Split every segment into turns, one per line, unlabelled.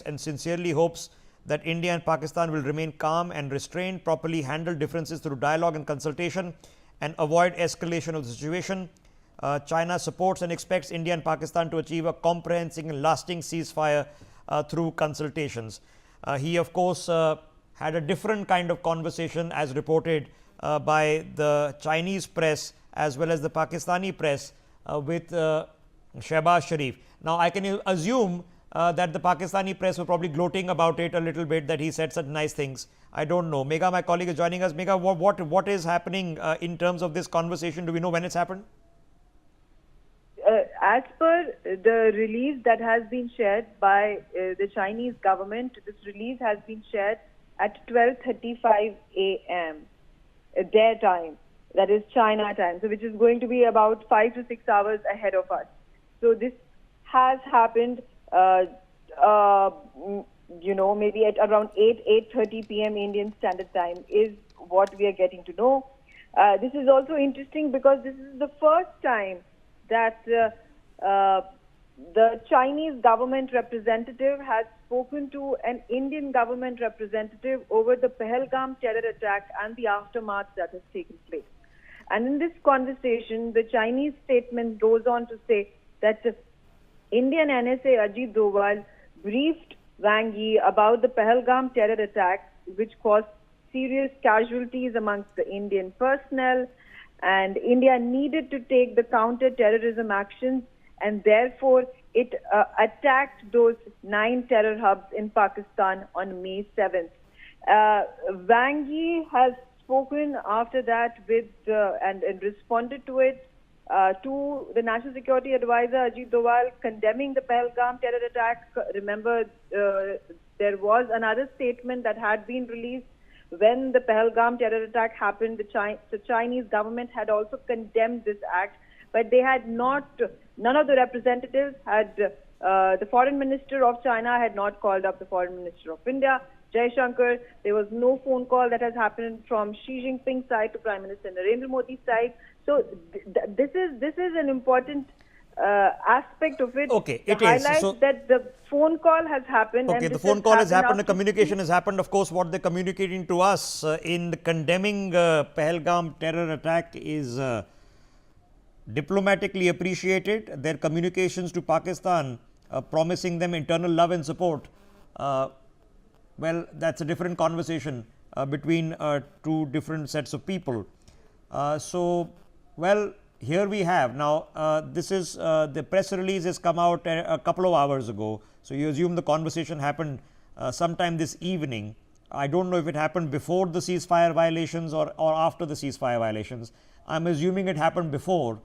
and sincerely hopes that India and Pakistan will remain calm and restrained, properly handle differences through dialogue and consultation, and avoid escalation of the situation. China supports and expects India and Pakistan to achieve a comprehensive and lasting ceasefire through consultations. He, of course, had a different kind of conversation as reported by the Chinese press as well as the Pakistani press with Shehbaz Sharif. Now, I can assume that the Pakistani press were probably gloating about it a little bit, that he said such nice things. I don't know. Megha, my colleague, is joining us. Megha, what is happening in terms of this conversation? Do we know when it's happened?
As per the release that has been shared by the Chinese government, this release has been shared at 12:35 a.m. their time, that is China time, so which is going to be about 5 to 6 hours ahead of us. So this has happened, maybe at around 8:30 p.m. Indian Standard Time is what we are getting to know. This is also interesting because this is the first time that the Chinese government representative has spoken to an Indian government representative over the Pahalgam terror attack and the aftermath that has taken place. And in this conversation, the Chinese statement goes on to say that Indian NSA Ajit Doval briefed Wang Yi about the Pahalgam terror attack, which caused serious casualties amongst the Indian personnel, and India needed to take the counter-terrorism actions, and therefore it attacked those 9 terror hubs in Pakistan on May 7th. Wang Yi has spoken after that with and responded to it to the National Security Advisor Ajit Doval, condemning the Pahalgam terror attack. Remember, there was another statement that had been released when the Pahalgam terror attack happened. The Chinese government had also condemned this act, but they had not, none of the representatives had, the Foreign Minister of China had not called up the Foreign Minister of India, Jaishankar. There was no phone call that has happened from Xi Jinping's side to Prime Minister Narendra Modi's side. So this is an important aspect of it.
Okay, it
highlights
so
that the phone call has happened.
Okay,
and
the phone call has happened, the
after
communication has happened. Of course, what they're communicating to us in condemning Pahalgam terror attack is diplomatically appreciated. Their communications to Pakistan promising them internal love and support, well, that's a different conversation between two different sets of people. Well, here we have now, this is the press release has come out a couple of hours ago. So you assume the conversation happened sometime this evening. I don't know if it happened before the ceasefire violations or after the ceasefire violations. I'm assuming it happened before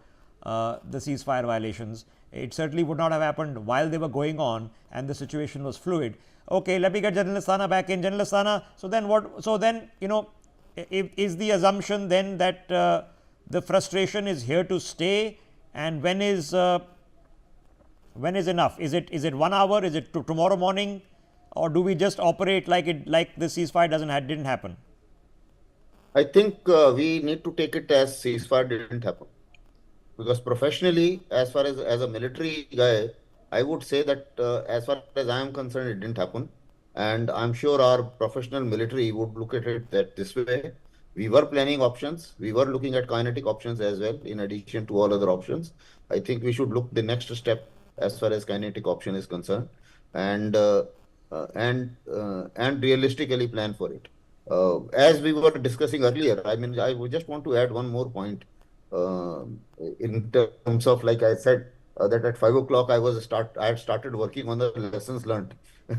the ceasefire violations. It certainly would not have happened while they were going on and the situation was fluid. Okay, let me get General Asthana back in. General Asthana, so then what? So then, you know, is the assumption then that the frustration is here to stay, and when is enough? Is it 1 hour? Is it tomorrow morning, or do we just operate like the ceasefire didn't happen?
I think we need to take it as ceasefire didn't happen, because professionally, as far as a military guy, I would say that as far as I am concerned, it didn't happen, and I'm sure our professional military would look at it this way. We were planning options. We were looking at kinetic options as well, in addition to all other options. I think we should look the next step as far as kinetic option is concerned, and realistically plan for it. As we were discussing earlier, I mean, I would just want to add one more point in terms of, like I said, that at 5 o'clock I had started working on the lessons learned,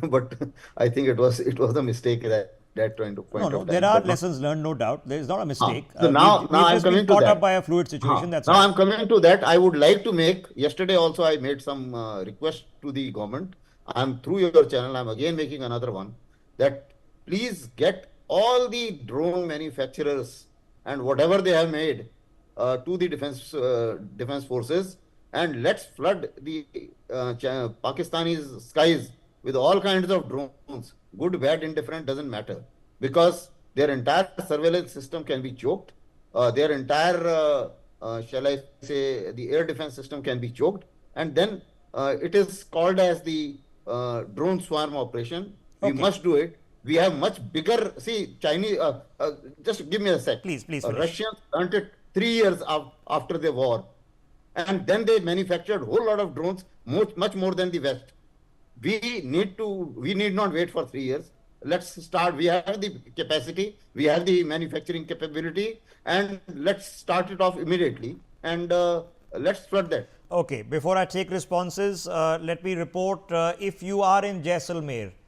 but I think it was a mistake that trying to point out.
No, there are lessons learned, no doubt. There is not a mistake.
So now I'm coming to
caught
that.
up by a fluid situation. That's
now
all.
I'm coming to that. I would like to make, yesterday also I made some request to the government. I'm through your channel. I'm again making another one, that please get all the drone manufacturers and whatever they have made to the defense forces, and let's flood the Pakistani skies with all kinds of drones. Good, bad, indifferent, doesn't matter, because their entire surveillance system can be choked. Their entire, shall I say, the air defense system can be choked, and then it is called as the drone swarm operation. We
Okay.
must do it. We have much bigger. See, Chinese. Just give me a sec.
Please finish.
Russians learned it 3 years after the war, and then they manufactured whole lot of drones, much more than the West. We need not wait for 3 years. Let's start. We have the capacity, we have the manufacturing capability, and let's start it off immediately, and let's flood that.
Okay, before I take responses, let me report if you are in Jaisalmer,